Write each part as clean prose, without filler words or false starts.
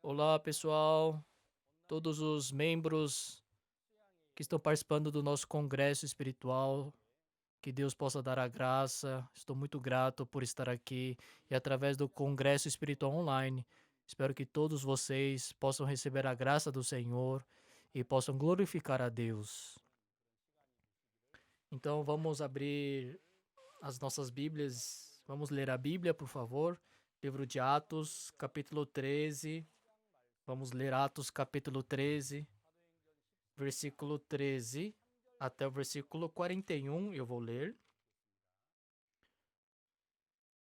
Olá, pessoal, todos os membros que estão participando do nosso congresso espiritual. Que Deus possa dar a graça. Estou muito grato por estar aqui e através do congresso espiritual online. Espero que todos vocês possam receber a graça do Senhor e possam glorificar a Deus. Então, vamos abrir as nossas Bíblias. Vamos ler a Bíblia, por favor. Livro de Atos, capítulo 13. Vamos ler Atos, capítulo 13. Versículo 13 até o versículo 41, eu vou ler.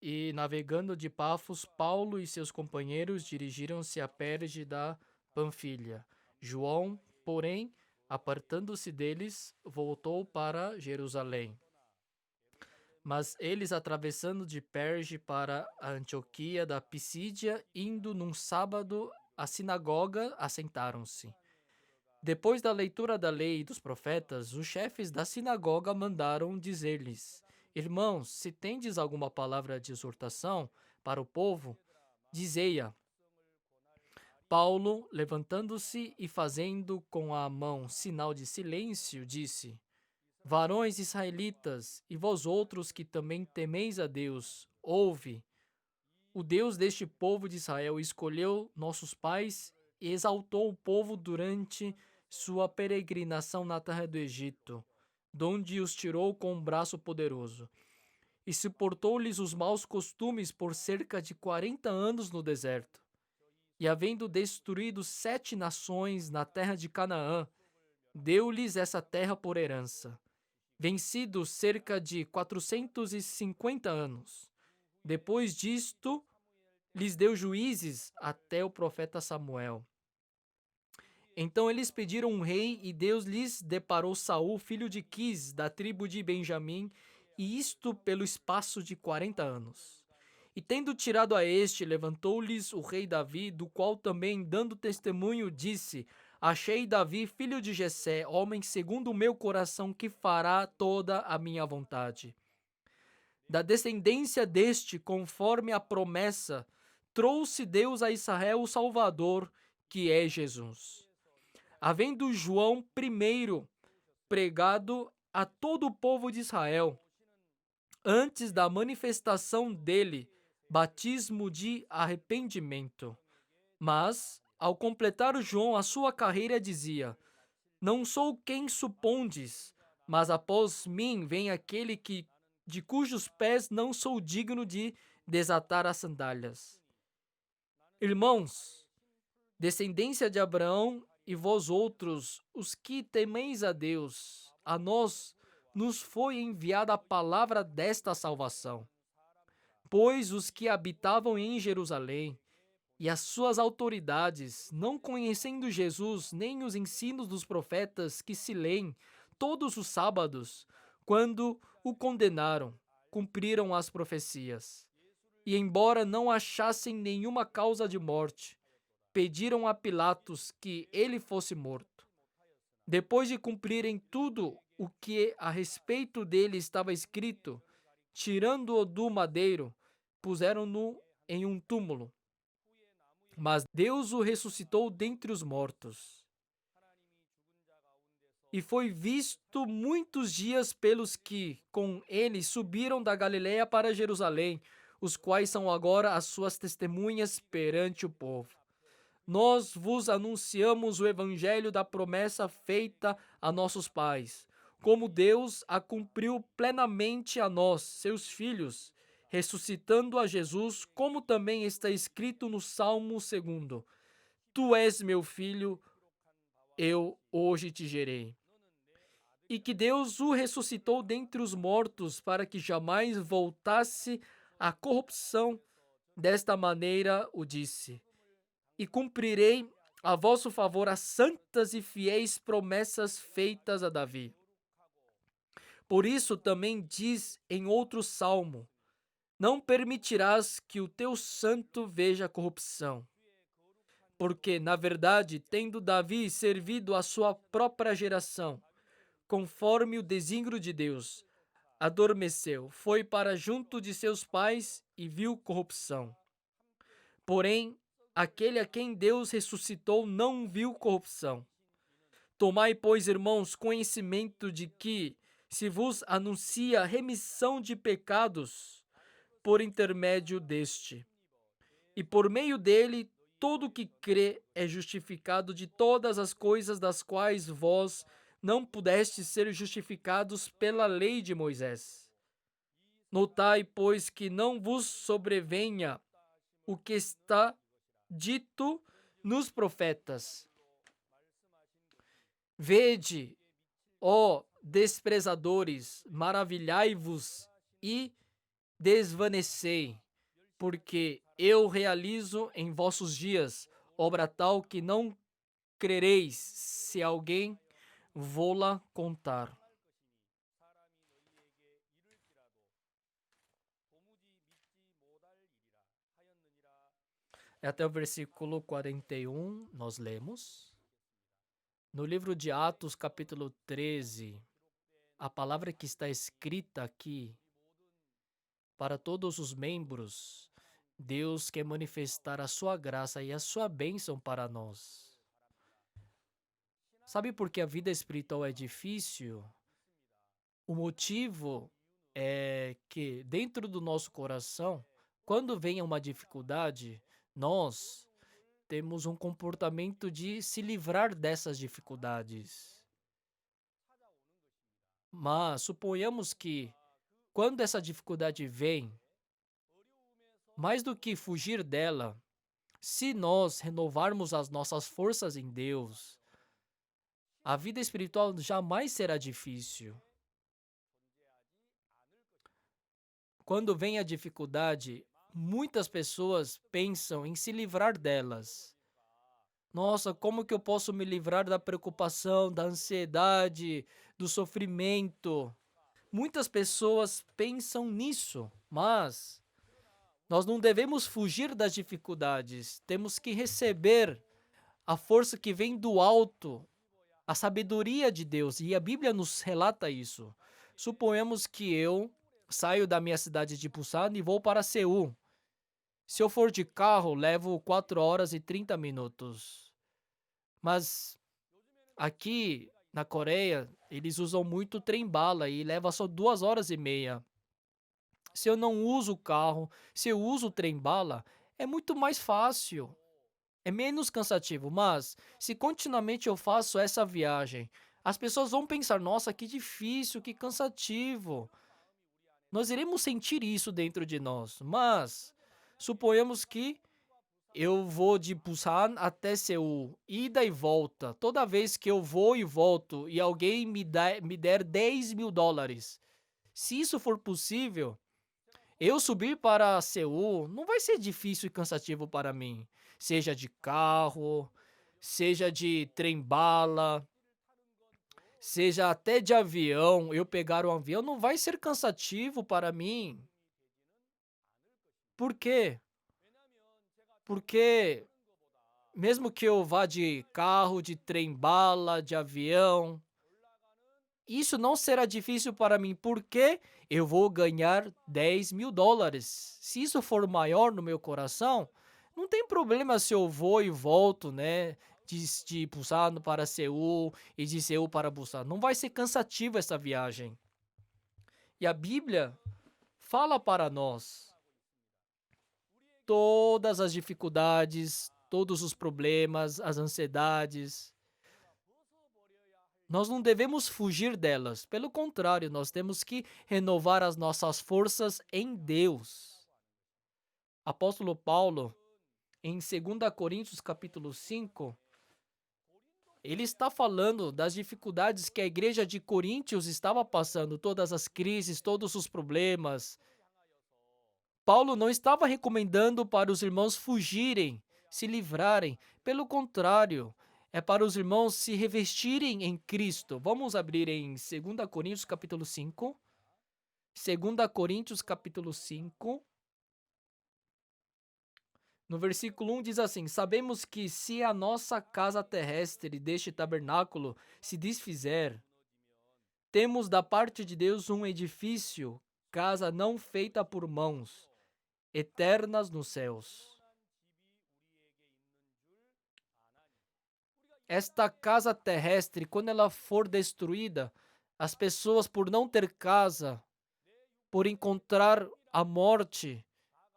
E navegando de Pafos, Paulo e seus companheiros dirigiram-se a Perge da Panfilha. João, porém, apartando-se deles, voltou para Jerusalém. Mas eles, atravessando de Perge para a Antioquia da Pisídia, indo num sábado à sinagoga, assentaram-se. Depois da leitura da lei e dos profetas, os chefes da sinagoga mandaram dizer-lhes: Irmãos, se tendes alguma palavra de exortação para o povo, dizei-a. Paulo, levantando-se e fazendo com a mão sinal de silêncio, disse: Varões israelitas, e vós outros que também temeis a Deus, ouve. O Deus deste povo de Israel escolheu nossos pais e exaltou o povo durante sua peregrinação na terra do Egito, donde os tirou com um braço poderoso, e suportou-lhes os maus costumes por cerca de 40 anos no deserto. E havendo destruído 7 nações na terra de Canaã, deu-lhes essa terra por herança. Vencidos cerca de 450 anos. Depois disto, lhes deu juízes até o profeta Samuel. Então eles pediram um rei e Deus lhes deparou Saul, filho de Quis, da tribo de Benjamim, e isto pelo espaço de 40 anos. E tendo tirado a este, levantou-lhes o rei Davi, do qual também, dando testemunho, disse: Achei Davi, filho de Jessé, homem segundo o meu coração, que fará toda a minha vontade. Da descendência deste, conforme a promessa, trouxe Deus a Israel o Salvador, que é Jesus. Havendo João primeiro pregado a todo o povo de Israel, antes da manifestação dele, batismo de arrependimento. Mas, ao completar João a sua carreira, dizia: Não sou quem supondes, mas após mim vem aquele de cujos pés não sou digno de desatar as sandálias. Irmãos, descendência de Abraão e vós outros, os que temeis a Deus, a nós nos foi enviada a palavra desta salvação. Pois os que habitavam em Jerusalém e as suas autoridades, não conhecendo Jesus nem os ensinos dos profetas que se leem todos os sábados, quando o condenaram, cumpriram as profecias. E embora não achassem nenhuma causa de morte, pediram a Pilatos que ele fosse morto. Depois de cumprirem tudo o que a respeito dele estava escrito, tirando-o do madeiro, puseram-no em um túmulo. Mas Deus o ressuscitou dentre os mortos. E foi visto muitos dias pelos que, com ele, subiram da Galiléia para Jerusalém, os quais são agora as suas testemunhas perante o povo. Nós vos anunciamos o evangelho da promessa feita a nossos pais, como Deus a cumpriu plenamente a nós, seus filhos, ressuscitando a Jesus, como também está escrito no Salmo 2: Tu és meu filho, eu hoje te gerei. E que Deus o ressuscitou dentre os mortos, para que jamais voltasse à corrupção. Desta maneira o disse: E cumprirei a vosso favor as santas e fiéis promessas feitas a Davi. Por isso também diz em outro salmo: Não permitirás que o teu santo veja corrupção. Porque, na verdade, tendo Davi servido a sua própria geração, conforme o desígnio de Deus, adormeceu, foi para junto de seus pais e viu corrupção. Porém, aquele a quem Deus ressuscitou não viu corrupção. Tomai, pois, irmãos, conhecimento de que, se vos anuncia remissão de pecados por intermédio deste, e por meio dele todo que crê é justificado de todas as coisas das quais vós não pudestes ser justificados pela lei de Moisés. Notai, pois, que não vos sobrevenha o que está dito nos profetas. Vede, ó desprezadores, maravilhai-vos e desvanecei, porque eu realizo em vossos dias obra tal que não crereis, se alguém vô-la contar. Até o versículo 41, nós lemos. No livro de Atos, capítulo 13, a palavra que está escrita aqui, para todos os membros, Deus quer manifestar a sua graça e a sua bênção para nós. Sabe por que a vida espiritual é difícil? O motivo é que dentro do nosso coração, quando vem uma dificuldade, nós temos um comportamento de se livrar dessas dificuldades. Mas suponhamos que quando essa dificuldade vem, mais do que fugir dela, se nós renovarmos as nossas forças em Deus, a vida espiritual jamais será difícil. Quando vem a dificuldade, muitas pessoas pensam em se livrar delas. Nossa, como que eu posso me livrar da preocupação, da ansiedade, do sofrimento? Muitas pessoas pensam nisso, mas nós não devemos fugir das dificuldades. Temos que receber a força que vem do alto, a sabedoria de Deus, e a Bíblia nos relata isso. Suponhamos que eu saio da minha cidade de Busan e vou para Seul. Se eu for de carro, levo 4 horas e 30 minutos. Mas aqui na Coreia, eles usam muito trem-bala e leva só 2 horas e meia. Se eu não uso o carro, se eu uso o trem-bala, é muito mais fácil. É menos cansativo, mas se continuamente eu faço essa viagem, as pessoas vão pensar: nossa, que difícil, que cansativo. Nós iremos sentir isso dentro de nós, mas suponhamos que eu vou de Busan até Seul, ida e volta. Toda vez que eu vou e volto e alguém me der $10.000, se isso for possível, eu subir para Seul não vai ser difícil e cansativo para mim. Seja de carro, seja de trem-bala, seja até de avião, eu pegar um avião não vai ser cansativo para mim. Por quê? Porque mesmo que eu vá de carro, de trem-bala, de avião, isso não será difícil para mim, porque eu vou ganhar $10.000. Se isso for maior no meu coração, não tem problema se eu vou e volto, né? De Busan para Seul e de Seul para Busan. Não vai ser cansativo essa viagem. E a Bíblia fala para nós todas as dificuldades, todos os problemas, as ansiedades. Nós não devemos fugir delas. Pelo contrário, nós temos que renovar as nossas forças em Deus. Apóstolo Paulo, em 2 Coríntios capítulo 5, ele está falando das dificuldades que a igreja de Coríntios estava passando, todas as crises, todos os problemas. Paulo não estava recomendando para os irmãos fugirem, se livrarem. Pelo contrário, é para os irmãos se revestirem em Cristo. Vamos abrir em 2 Coríntios capítulo 5. 2 Coríntios capítulo 5. No versículo 1 diz assim: Sabemos que se a nossa casa terrestre deste tabernáculo se desfizer, temos da parte de Deus um edifício, casa não feita por mãos, eternas nos céus. esta casa terrestre, quando ela for destruída, as pessoas, por não ter casa, por encontrar a morte,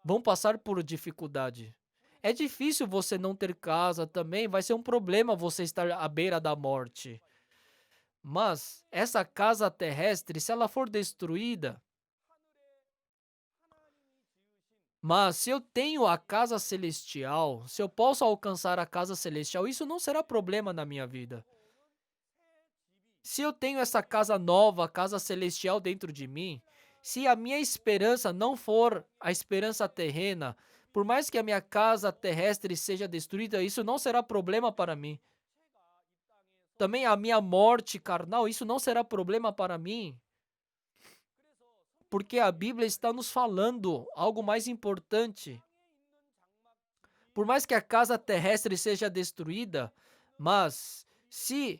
vão passar por dificuldade. É difícil você não ter casa também, vai ser um problema você estar à beira da morte. Mas essa casa terrestre, se ela for destruída, mas se eu tenho a casa celestial, se eu posso alcançar a casa celestial, isso não será problema na minha vida. Se eu tenho essa casa nova, a casa celestial dentro de mim, se a minha esperança não for a esperança terrena, por mais que a minha casa terrestre seja destruída, isso não será problema para mim. Também a minha morte carnal, isso não será problema para mim, porque a Bíblia está nos falando algo mais importante. Por mais que a casa terrestre seja destruída, mas se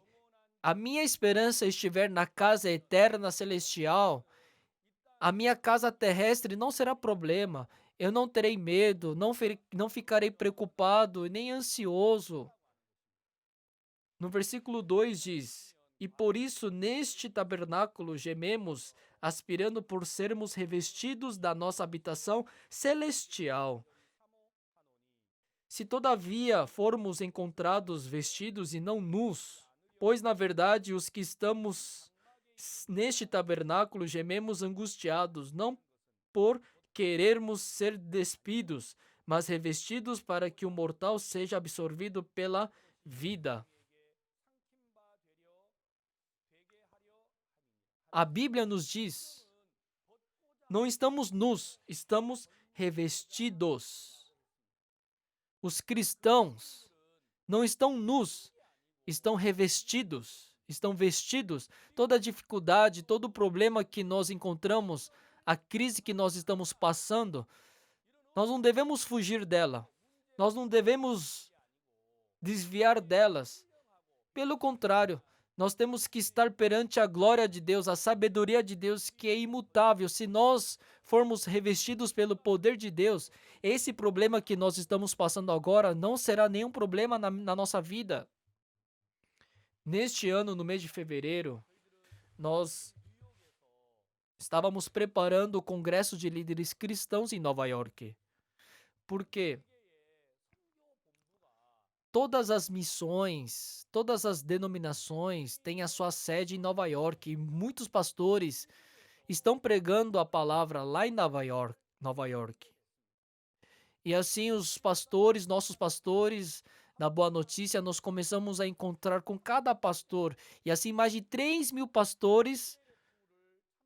a minha esperança estiver na casa eterna celestial, a minha casa terrestre não será problema. Eu não terei medo, não ficarei preocupado e nem ansioso. No versículo 2 diz: E por isso neste tabernáculo gememos, aspirando por sermos revestidos da nossa habitação celestial. Se todavia formos encontrados vestidos e não nus, pois na verdade os que estamos neste tabernáculo gememos angustiados, não por querermos ser despidos, mas revestidos para que o mortal seja absorvido pela vida. A Bíblia nos diz: não estamos nus, estamos revestidos. Os cristãos não estão nus, estão revestidos, estão vestidos. Toda dificuldade, todo problema que nós encontramos, a crise que nós estamos passando, nós não devemos fugir dela. Nós não devemos desviar delas. Pelo contrário, nós temos que estar perante a glória de Deus, a sabedoria de Deus que é imutável. Se nós formos revestidos pelo poder de Deus, esse problema que nós estamos passando agora não será nenhum problema na nossa vida. Neste ano, no mês de fevereiro, nós estávamos preparando o Congresso de Líderes Cristãos em Nova York. Porque todas as missões, todas as denominações têm a sua sede em Nova York e muitos pastores estão pregando a palavra lá em Nova York, Nova York. E assim os pastores, nossos pastores, na Boa Notícia, nós começamos a encontrar com cada pastor. E assim mais de 3.000 pastores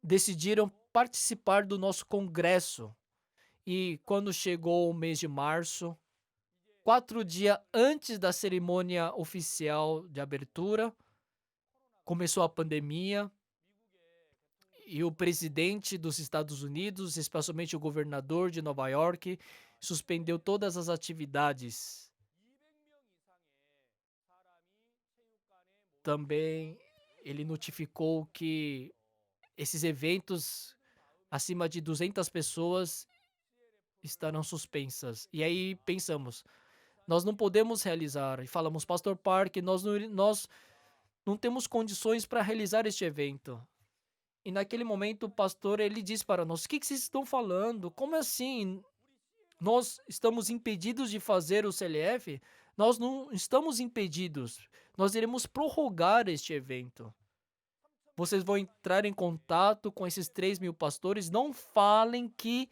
decidiram participar do nosso congresso. E quando chegou o mês de março, 4 dias antes da cerimônia oficial de abertura, começou a pandemia e o presidente dos Estados Unidos, especialmente o governador de Nova York, suspendeu todas as atividades. Também ele notificou que esses eventos acima de 200 pessoas estarão suspensas. E aí pensamos, nós não podemos realizar. E falamos, Pastor Park, nós não temos condições para realizar este evento. E naquele momento o pastor ele disse para nós, o que vocês estão falando? Como assim? Nós estamos impedidos de fazer o CLF? Nós não estamos impedidos. Nós iremos prorrogar este evento. Vocês vão entrar em contato com esses 3.000 pastores. Não falem que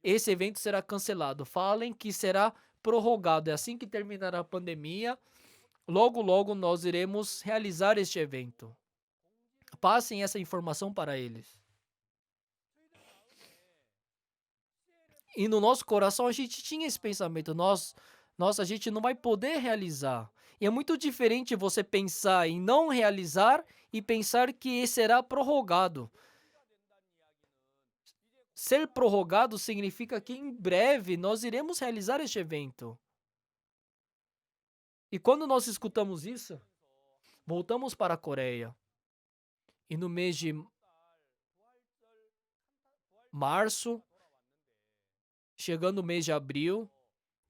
esse evento será cancelado. Falem que será prorrogado. É assim que terminar a pandemia. Logo, logo nós iremos realizar este evento. Passem essa informação para eles. E no nosso coração a gente tinha esse pensamento. A gente não vai poder realizar. E é muito diferente você pensar em não realizar e pensar que será prorrogado. Ser prorrogado significa que em breve nós iremos realizar este evento. E quando nós escutamos isso, voltamos para a Coreia. E no mês de março, chegando o mês de abril,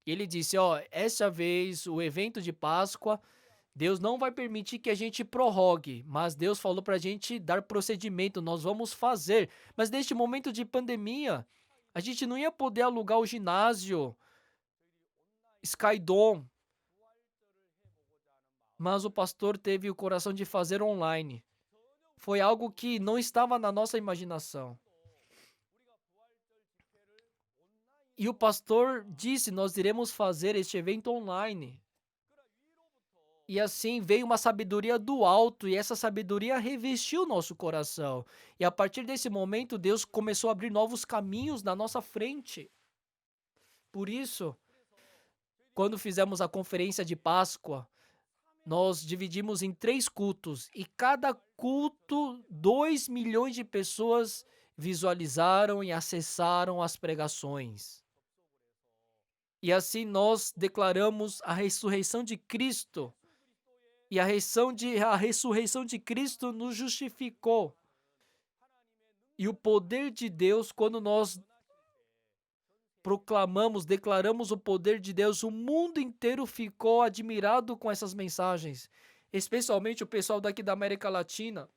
ele disse, essa vez o evento de Páscoa Deus não vai permitir que a gente prorrogue, mas Deus falou para a gente dar procedimento, nós vamos fazer. Mas neste momento de pandemia, a gente não ia poder alugar o ginásio Skydome, mas o pastor teve o coração de fazer online. Foi algo que não estava na nossa imaginação. E o pastor disse: Nós iremos fazer este evento online. E assim veio uma sabedoria do alto, e essa sabedoria revestiu nosso coração. E a partir desse momento, Deus começou a abrir novos caminhos na nossa frente. Por isso, quando fizemos a conferência de Páscoa, nós dividimos em 3 cultos, e cada culto, 2 milhões de pessoas visualizaram e acessaram as pregações. E assim nós declaramos a ressurreição de Cristo. E a ressurreição de Cristo nos justificou. E o poder de Deus, quando nós proclamamos, declaramos o poder de Deus, o mundo inteiro ficou admirado com essas mensagens. Especialmente o pessoal daqui da América Latina.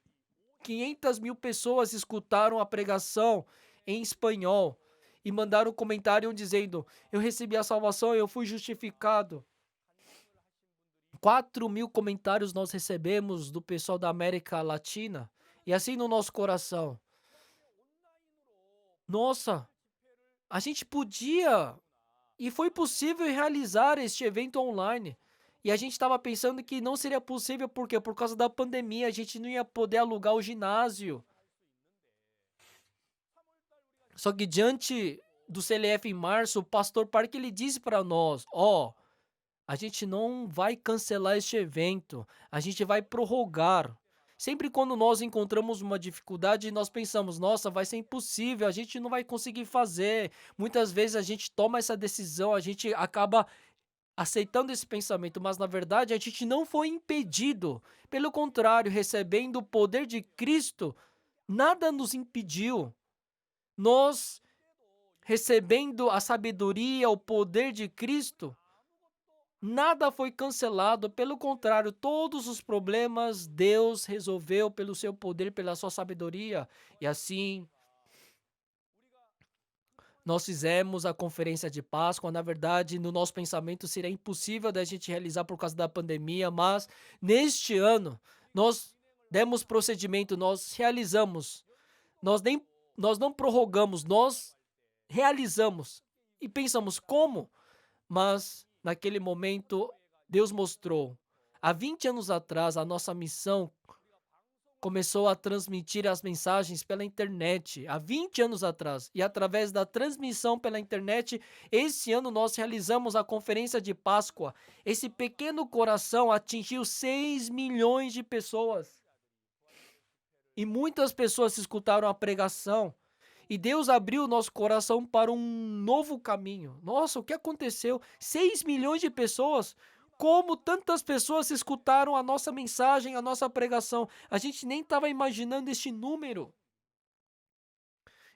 500 mil pessoas escutaram a pregação em espanhol e mandaram um comentário dizendo: eu recebi a salvação, eu fui justificado. 4.000 comentários nós recebemos do pessoal da América Latina. E assim no nosso coração. Nossa, a gente podia e foi possível realizar este evento online. E a gente estava pensando que não seria possível, por quê? Por causa da pandemia, a gente não ia poder alugar o ginásio. Só que diante do CLF em março, o pastor Park ele disse para nós: a gente não vai cancelar este evento, a gente vai prorrogar. Sempre quando nós encontramos uma dificuldade, nós pensamos: nossa, vai ser impossível, a gente não vai conseguir fazer. Muitas vezes a gente toma essa decisão, a gente acaba aceitando esse pensamento, mas na verdade a gente não foi impedido. Pelo contrário, recebendo o poder de Cristo, nada nos impediu. Nós, recebendo a sabedoria, o poder de Cristo, nada foi cancelado, pelo contrário, todos os problemas Deus resolveu pelo seu poder, pela sua sabedoria. E assim, nós fizemos a conferência de Páscoa. Na verdade, no nosso pensamento seria impossível da gente realizar por causa da pandemia, mas neste ano nós demos procedimento, nós realizamos. Nós nem nós não prorrogamos, nós realizamos. E pensamos como? Mas naquele momento Deus mostrou. Há 20 anos atrás, a nossa missão começou a transmitir as mensagens pela internet. Há 20 anos atrás. E através da transmissão pela internet, esse ano nós realizamos a conferência de Páscoa. Esse pequeno coração atingiu 6 milhões de pessoas. E muitas pessoas escutaram a pregação. E Deus abriu o nosso coração para um novo caminho. Nossa, o que aconteceu? 6 milhões de pessoas. Como tantas pessoas escutaram a nossa mensagem, a nossa pregação. A gente nem estava imaginando este número.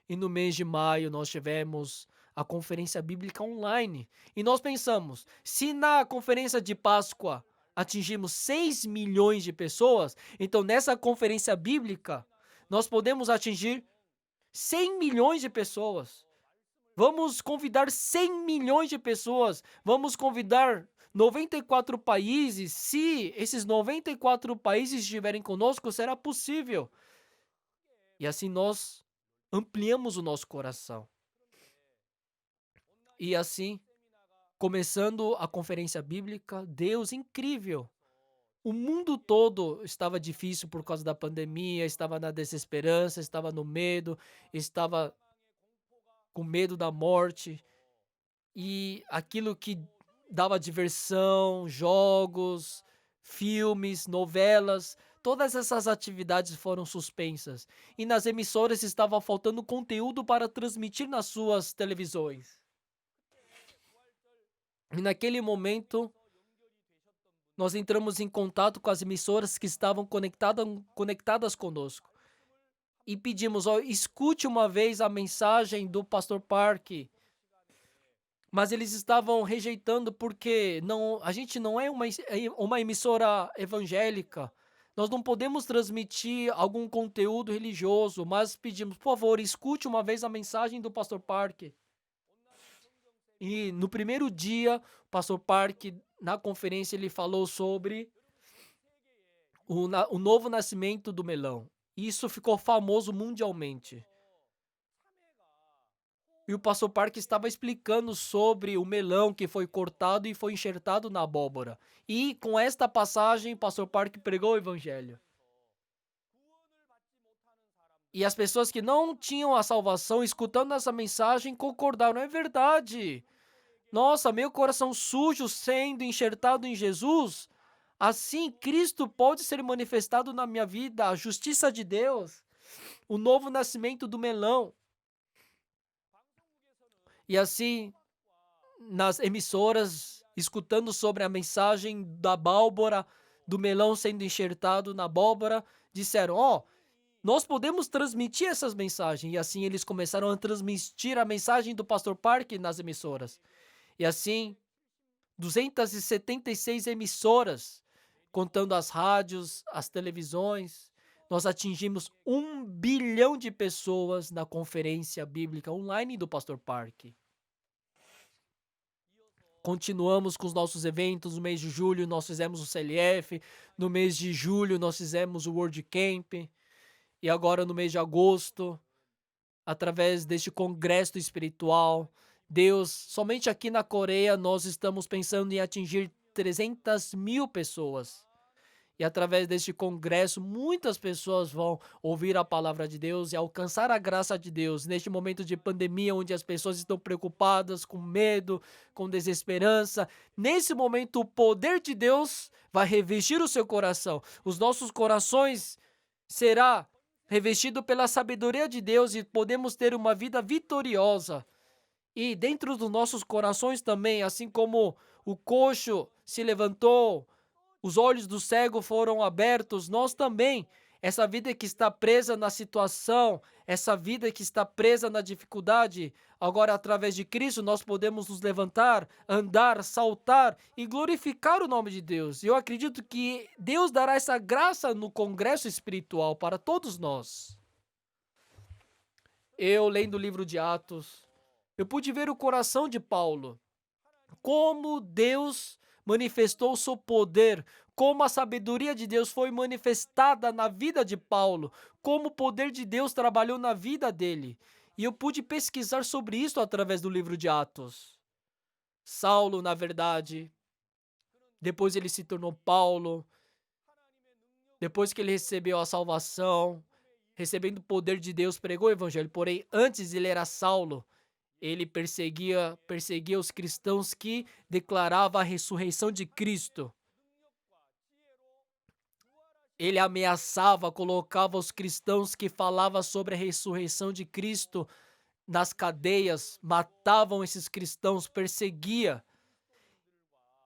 E no mês de maio nós tivemos a conferência bíblica online. E nós pensamos, se na conferência de Páscoa atingimos 6 milhões de pessoas, então nessa conferência bíblica nós podemos atingir 100 milhões de pessoas. Vamos convidar 100 milhões de pessoas. Vamos convidar 94 países. Se esses 94 países estiverem conosco, será possível. E assim nós ampliamos o nosso coração. E assim, começando a conferência bíblica, Deus incrível. O mundo todo estava difícil por causa da pandemia, estava na desesperança, estava no medo, estava com medo da morte. E aquilo que dava diversão, jogos, filmes, novelas, todas essas atividades foram suspensas. E nas emissoras estava faltando conteúdo para transmitir nas suas televisões. E naquele momento, nós entramos em contato com as emissoras que estavam conectadas conosco. E pedimos, escute uma vez a mensagem do Pastor Park. mas eles estavam rejeitando porque não, a gente não é uma emissora evangélica. Nós não podemos transmitir algum conteúdo religioso, mas pedimos, por favor, escute uma vez a mensagem do Pastor Park. E no primeiro dia, o Pastor Park, na conferência, ele falou sobre o novo nascimento do melão. Isso ficou famoso mundialmente. E o Pastor Park estava explicando sobre o melão que foi cortado e foi enxertado na abóbora. E com esta passagem, o Pastor Park pregou o evangelho. E as pessoas que não tinham a salvação, escutando essa mensagem, concordaram. É verdade. Nossa, meu coração sujo sendo enxertado em Jesus. Assim, Cristo pode ser manifestado na minha vida, a justiça de Deus, o novo nascimento do melão. E assim, nas emissoras, escutando sobre a mensagem da abóbora, do melão sendo enxertado na abóbora, disseram: Ó, nós podemos transmitir essas mensagens. E assim eles começaram a transmitir a mensagem do Pastor Park nas emissoras. E assim, 276 emissoras, contando as rádios, as televisões, nós atingimos 1 bilhão de pessoas na conferência bíblica online do Pastor Park. Continuamos com os nossos eventos. No mês de julho nós fizemos o CLF, no mês de julho nós fizemos o World Camp, e agora no mês de agosto, através deste congresso espiritual, Deus, somente aqui na Coreia nós estamos pensando em atingir 300 mil pessoas. E através deste congresso, muitas pessoas vão ouvir a palavra de Deus e alcançar a graça de Deus. Neste momento de pandemia, onde as pessoas estão preocupadas, com medo, com desesperança, nesse momento o poder de Deus vai revestir o seu coração. Os nossos corações será revestido pela sabedoria de Deus e podemos ter uma vida vitoriosa. E dentro dos nossos corações também, assim como o coxo se levantou, os olhos do cego foram abertos, nós também, essa vida que está presa na situação, essa vida que está presa na dificuldade, agora através de Cristo nós podemos nos levantar, andar, saltar e glorificar o nome de Deus. Eu acredito que Deus dará essa graça no congresso espiritual para todos nós. Eu, lendo o livro de Atos, eu pude ver o coração de Paulo, como Deus manifestou o seu poder, como a sabedoria de Deus foi manifestada na vida de Paulo, como o poder de Deus trabalhou na vida dele. E eu pude pesquisar sobre isso através do livro de Atos. Saulo, na verdade, depois ele se tornou Paulo, depois que ele recebeu a salvação, recebendo o poder de Deus, pregou o evangelho. Porém, antes ele era Saulo. Ele perseguia os cristãos que declaravam a ressurreição de Cristo. Ele ameaçava, colocava os cristãos que falavam sobre a ressurreição de Cristo nas cadeias, matavam esses cristãos, perseguia.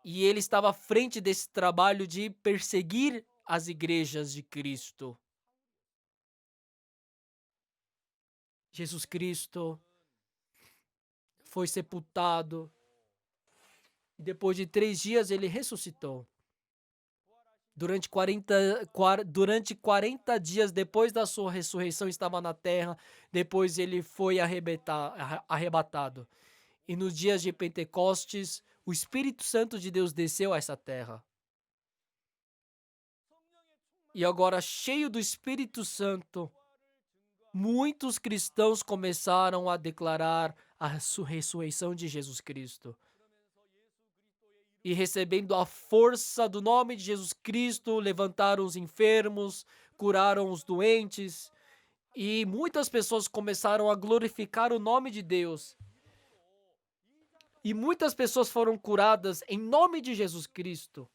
E ele estava à frente desse trabalho de perseguir as igrejas de Cristo. Jesus Cristo foi sepultado. E depois de 3 dias ele ressuscitou. Durante 40 dias depois da sua ressurreição estava na terra. Depois ele foi arrebatado. E nos dias de Pentecostes, o Espírito Santo de Deus desceu a essa terra. E agora, cheio do Espírito Santo, muitos cristãos começaram a declarar a ressurreição de Jesus Cristo. E recebendo a força do nome de Jesus Cristo, levantaram os enfermos, curaram os doentes, e muitas pessoas começaram a glorificar o nome de Deus. E muitas pessoas foram curadas em nome de Jesus Cristo.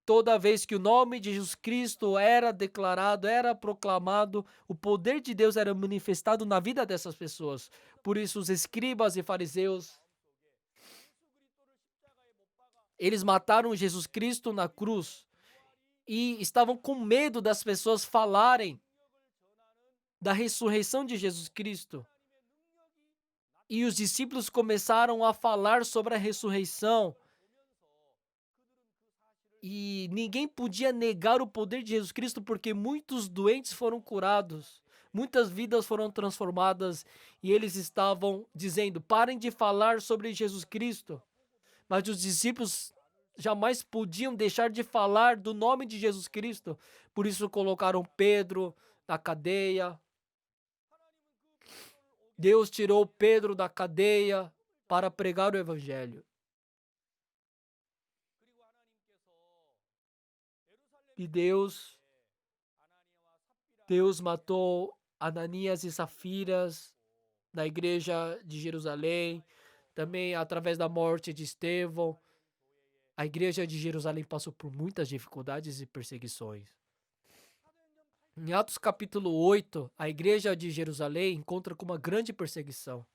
Toda vez que o nome de Jesus Cristo era declarado, era proclamado, o poder de Deus era manifestado na vida dessas pessoas. Por isso, os escribas e fariseus, eles mataram Jesus Cristo na cruz e estavam com medo das pessoas falarem da ressurreição de Jesus Cristo. E os discípulos começaram a falar sobre a ressurreição. E ninguém podia negar o poder de Jesus Cristo, porque muitos doentes foram curados, muitas vidas foram transformadas, e eles estavam dizendo: parem de falar sobre Jesus Cristo. Mas os discípulos jamais podiam deixar de falar do nome de Jesus Cristo. Por isso colocaram Pedro na cadeia. Deus tirou Pedro da cadeia para pregar o evangelho. E Deus matou Ananias e Safiras na igreja de Jerusalém, também através da morte de Estevão. A igreja de Jerusalém passou por muitas dificuldades e perseguições. Em Atos capítulo 8, a igreja de Jerusalém encontra com uma grande perseguição.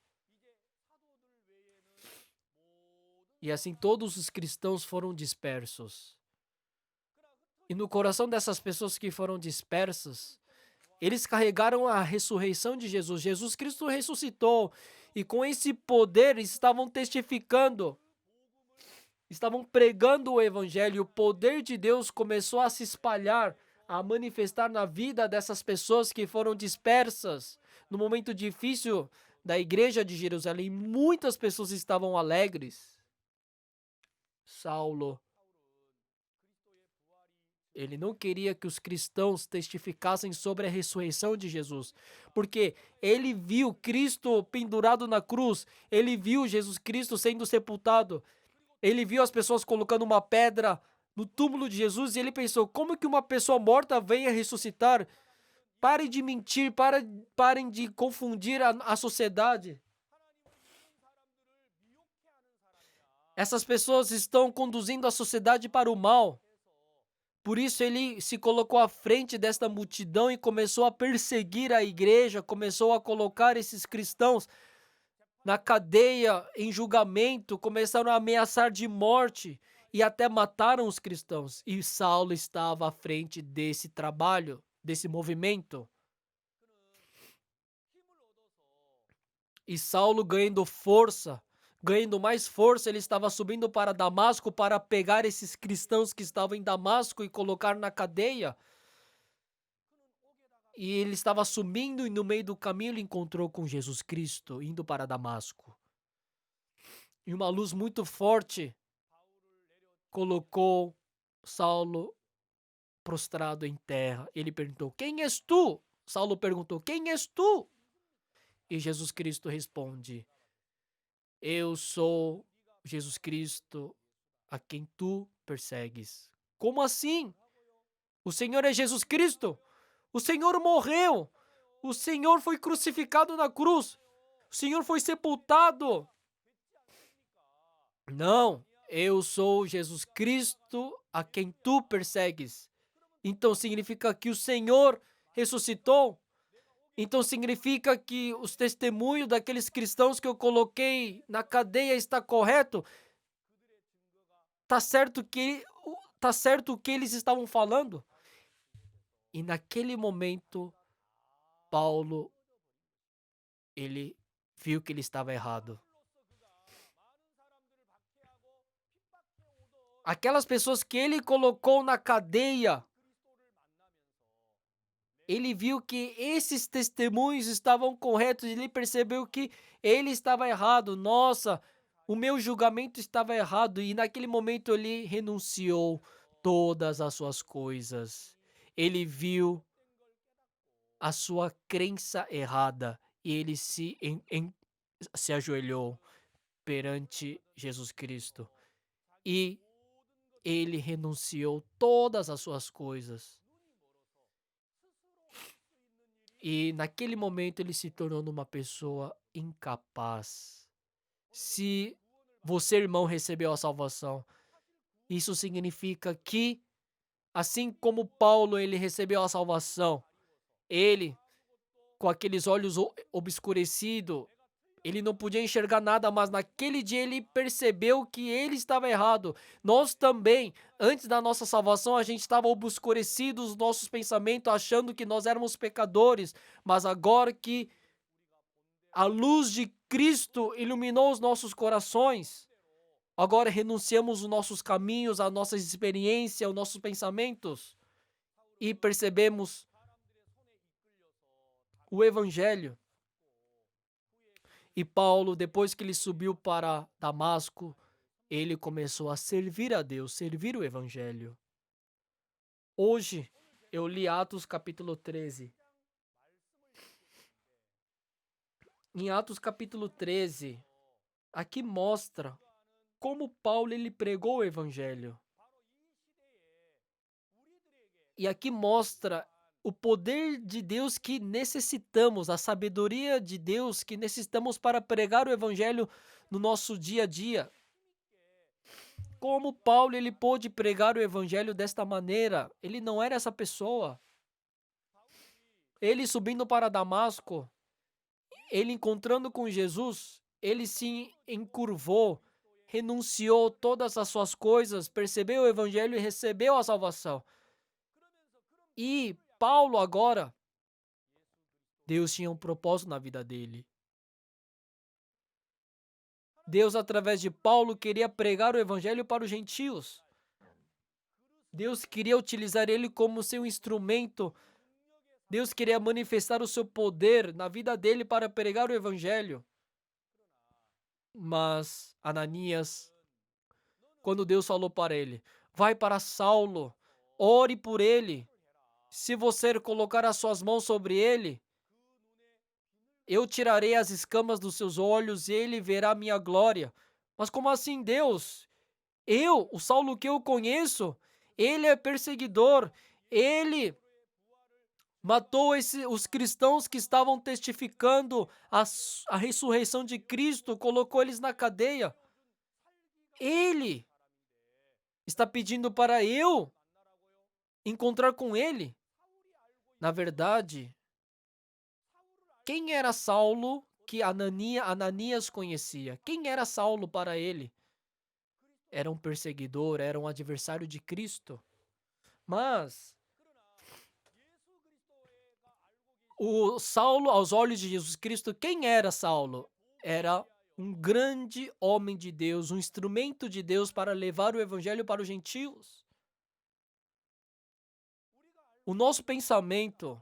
E assim todos os cristãos foram dispersos. E no coração dessas pessoas que foram dispersas, eles carregaram a ressurreição de Jesus. Jesus Cristo ressuscitou. E com esse poder estavam testificando, estavam pregando o evangelho. O poder de Deus começou a se espalhar, a manifestar na vida dessas pessoas que foram dispersas. No momento difícil da igreja de Jerusalém, muitas pessoas estavam alegres. Saulo, ele não queria que os cristãos testificassem sobre a ressurreição de Jesus, porque ele viu Cristo pendurado na cruz, ele viu Jesus Cristo sendo sepultado, ele viu as pessoas colocando uma pedra no túmulo de Jesus e ele pensou: como que uma pessoa morta venha ressuscitar? Parem de mentir, parem de confundir a sociedade. Essas pessoas estão conduzindo a sociedade para o mal. Por isso ele se colocou à frente desta multidão e começou a perseguir a igreja, começou a colocar esses cristãos na cadeia, em julgamento, começaram a ameaçar de morte e até mataram os cristãos. E Saulo estava à frente desse trabalho, desse movimento. E Saulo ganhando força, ganhando mais força, ele estava subindo para Damasco para pegar esses cristãos que estavam em Damasco e colocar na cadeia. E ele estava subindo e no meio do caminho ele encontrou com Jesus Cristo, indo para Damasco. E uma luz muito forte colocou Saulo prostrado em terra. Ele perguntou: quem és tu? Saulo perguntou: quem és tu? E Jesus Cristo responde: eu sou Jesus Cristo, a quem tu persegues. Como assim? O Senhor é Jesus Cristo? O Senhor morreu. O Senhor foi crucificado na cruz. O Senhor foi sepultado. Não, eu sou Jesus Cristo, a quem tu persegues. Então significa que o Senhor ressuscitou? Então significa que os testemunhos daqueles cristãos que eu coloquei na cadeia está correto? Tá certo o que eles estavam falando? E naquele momento, Paulo, ele viu que ele estava errado. Aquelas pessoas que ele colocou na cadeia, ele viu que esses testemunhos estavam corretos, ele percebeu que ele estava errado. Nossa, o meu julgamento estava errado. E naquele momento ele renunciou todas as suas coisas. Ele viu a sua crença errada e ele se ajoelhou perante Jesus Cristo. E ele renunciou todas as suas coisas. E naquele momento ele se tornou uma pessoa incapaz. Se você, irmão, recebeu a salvação, isso significa que, assim como Paulo, ele recebeu a salvação, ele, com aqueles olhos obscurecidos, ele não podia enxergar nada, mas naquele dia ele percebeu que ele estava errado. Nós também, antes da nossa salvação, a gente estava obscurecido os nossos pensamentos, achando que nós éramos pecadores. Mas agora que A luz de Cristo iluminou os nossos corações. Agora renunciamos os nossos caminhos, a nossa experiência, os nossos pensamentos e percebemos o Evangelho. E Paulo, depois que ele subiu para Damasco, ele começou a servir a Deus, servir o Evangelho. Hoje, eu li Atos capítulo 13. Em Atos capítulo 13, aqui mostra como Paulo ele pregou o Evangelho. E aqui mostra o poder de Deus que necessitamos, a sabedoria de Deus que necessitamos para pregar o Evangelho no nosso dia a dia. Como Paulo ele pôde pregar o Evangelho desta maneira? Ele não era essa pessoa. Ele subindo para Damasco, ele encontrando com Jesus, ele se encurvou, renunciou todas as suas coisas, percebeu o Evangelho e recebeu a salvação. E Paulo agora, Deus tinha um propósito na vida dele. Deus, através de Paulo, queria pregar o Evangelho para os gentios. Deus queria utilizar ele como seu instrumento. Deus queria manifestar o seu poder na vida dele para pregar o Evangelho. Mas Ananias, quando Deus falou para ele, vai para Saulo, ore por ele. Se você colocar as suas mãos sobre ele, eu tirarei as escamas dos seus olhos e ele verá minha glória. Mas como assim, Deus? O Saulo que eu conheço, ele é perseguidor. Ele matou os cristãos que estavam testificando a ressurreição de Cristo, colocou eles na cadeia. Ele está pedindo para eu encontrar com ele. Na verdade, quem era Saulo que Ananias conhecia? Quem era Saulo para ele? Era um perseguidor, era um adversário de Cristo. Mas o Saulo, aos olhos de Jesus Cristo, quem era Saulo? Era um grande homem de Deus, um instrumento de Deus para levar o evangelho para os gentios. O nosso pensamento,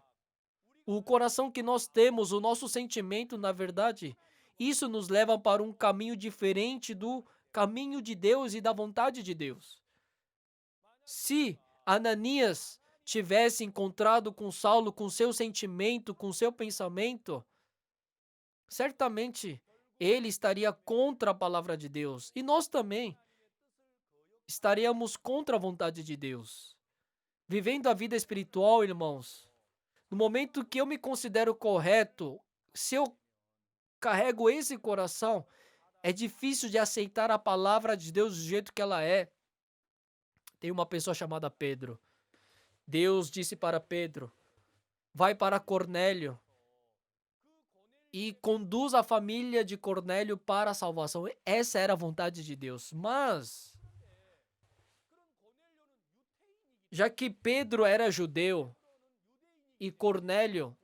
o coração que nós temos, o nosso sentimento, na verdade, isso nos leva para um caminho diferente do caminho de Deus e da vontade de Deus. Se Ananias tivesse encontrado com Saulo, com seu sentimento, com seu pensamento, certamente ele estaria contra a palavra de Deus. E nós também estaríamos contra a vontade de Deus. Vivendo a vida espiritual, irmãos, no momento que eu me considero correto, se eu carrego esse coração, é difícil de aceitar a palavra de Deus do jeito que ela é. Tem uma pessoa chamada Pedro. Deus disse para Pedro, vai para Cornélio e conduz a família de Cornélio para a salvação. Essa era a vontade de Deus. Mas, já que Pedro era judeu e Cornélio,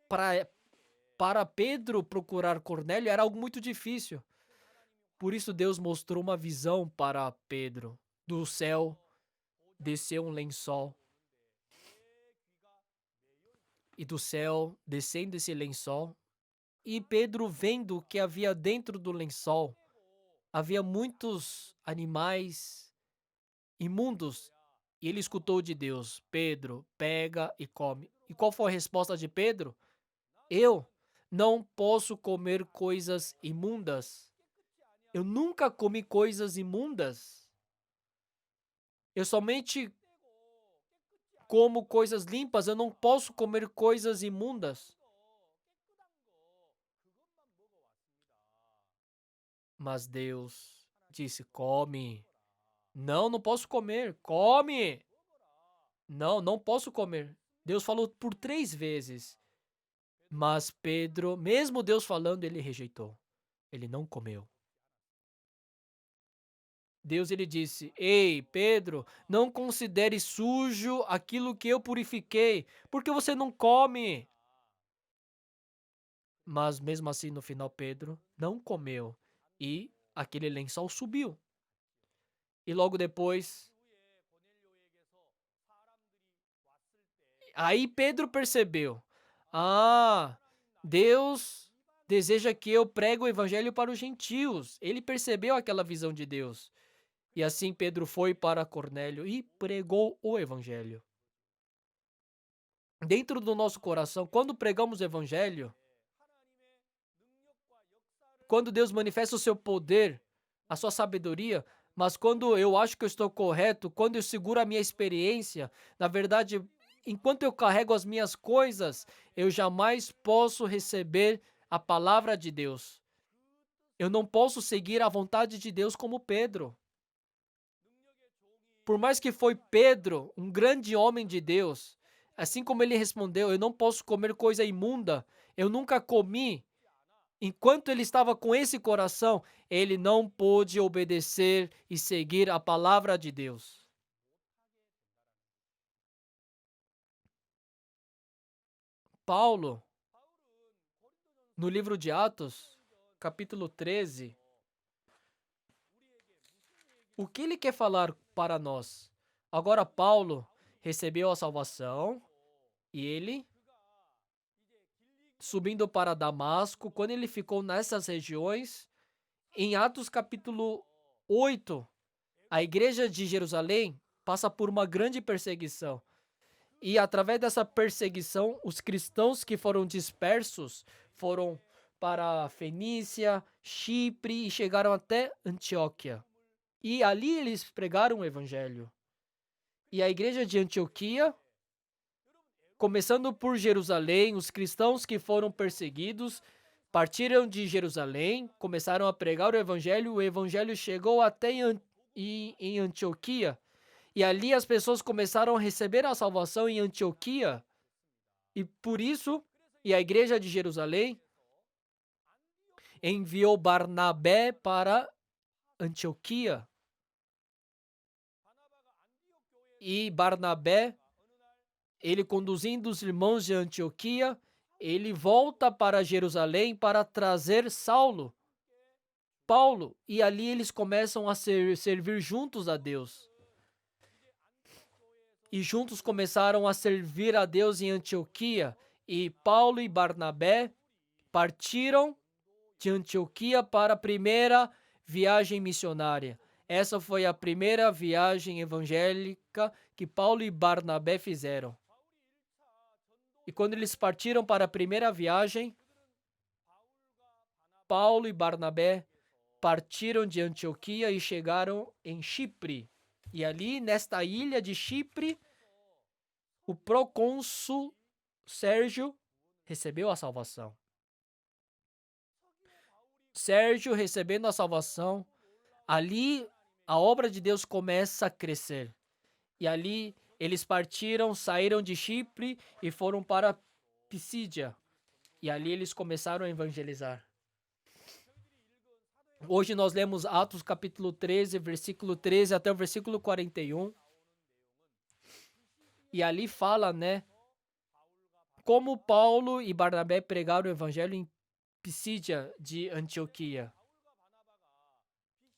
para Pedro procurar Cornélio era algo muito difícil. Por isso Deus mostrou uma visão para Pedro. Do céu desceu um lençol. E do céu descendo esse lençol. E Pedro, vendo que havia dentro do lençol, havia muitos animais imundos. E ele escutou de Deus, Pedro, pega e come. E qual foi a resposta de Pedro? Eu não posso comer coisas imundas. Eu nunca comi coisas imundas. Eu somente como coisas limpas. Eu não posso comer coisas imundas. Mas Deus disse, come. Não, não posso comer. Come. Não, não posso comer. Deus falou por 3 vezes. Mas Pedro, mesmo Deus falando, ele rejeitou. Ele não comeu. Deus ele disse, ei, Pedro, não considere sujo aquilo que eu purifiquei, porque você não come. Mas mesmo assim, no final, Pedro não comeu e aquele lençol subiu. E logo depois, aí Pedro percebeu: ah, Deus deseja que eu pregue o evangelho para os gentios. Ele percebeu aquela visão de Deus. E assim Pedro foi para Cornélio e pregou o evangelho. Dentro do nosso coração, quando pregamos o evangelho, quando Deus manifesta o seu poder, a sua sabedoria, mas quando eu acho que eu estou correto, quando eu seguro a minha experiência, na verdade, enquanto eu carrego as minhas coisas, eu jamais posso receber a palavra de Deus. Eu não posso seguir a vontade de Deus como Pedro. Por mais que foi Pedro, um grande homem de Deus, assim como ele respondeu: eu não posso comer coisa imunda, eu nunca comi. Enquanto ele estava com esse coração, ele não pôde obedecer e seguir a palavra de Deus. Paulo, no livro de Atos, capítulo 13, o que ele quer falar para nós? Agora, Paulo recebeu a salvação e ele, subindo para Damasco, quando ele ficou nessas regiões, em Atos capítulo 8, a igreja de Jerusalém passa por uma grande perseguição. E através dessa perseguição, os cristãos que foram dispersos foram para Fenícia, Chipre e chegaram até Antioquia. E ali eles pregaram o evangelho. E a igreja de Antioquia, começando por Jerusalém, os cristãos que foram perseguidos partiram de Jerusalém, começaram a pregar o evangelho chegou até em Antioquia. E ali as pessoas começaram a receber a salvação em Antioquia. E por isso, e a igreja de Jerusalém enviou Barnabé para Antioquia. E Barnabé, ele conduzindo os irmãos de Antioquia, ele volta para Jerusalém para trazer Paulo, e ali eles começam a servir juntos a Deus. E juntos começaram a servir a Deus em Antioquia. E Paulo e Barnabé partiram de Antioquia para a primeira viagem missionária. Essa foi a primeira viagem evangélica que Paulo e Barnabé fizeram. E quando eles partiram para a primeira viagem, Paulo e Barnabé partiram de Antioquia e chegaram em Chipre. E ali, nesta ilha de Chipre, o procônsul Sérgio recebeu a salvação. Sérgio recebendo a salvação, ali a obra de Deus começa a crescer. E ali eles partiram, saíram de Chipre e foram para Pisídia. E ali eles começaram a evangelizar. Hoje nós lemos Atos capítulo 13, versículo 13 até o versículo 41. E ali fala, como Paulo e Barnabé pregaram o evangelho em Pisídia de Antioquia.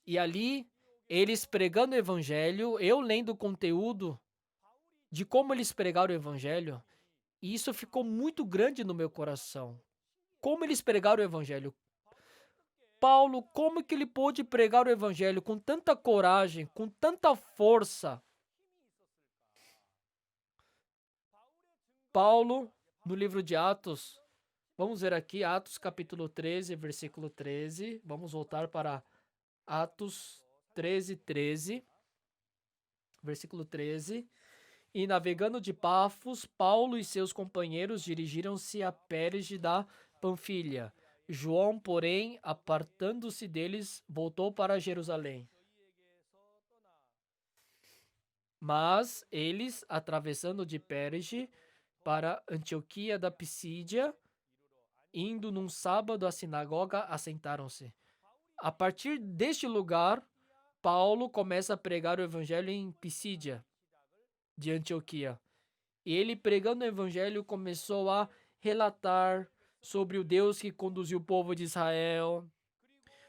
E ali, eles pregando o evangelho, eu lendo o conteúdo de como eles pregaram o evangelho, e isso ficou muito grande no meu coração. Como eles pregaram o evangelho. Paulo, como que ele pôde pregar o evangelho com tanta coragem, com tanta força? Paulo, no livro de Atos, vamos ver aqui, Atos capítulo 13, versículo 13. Vamos voltar para Atos 13, 13. Versículo 13. E navegando de Pafos, Paulo e seus companheiros dirigiram-se a Perge da Panfilha. João, porém, apartando-se deles, voltou para Jerusalém. Mas eles, atravessando de Perge para Antioquia da Pisídia, indo num sábado à sinagoga, assentaram-se. A partir deste lugar, Paulo começa a pregar o evangelho em Pisídia de Antioquia. E ele, pregando o evangelho, começou a relatar sobre o Deus que conduziu o povo de Israel,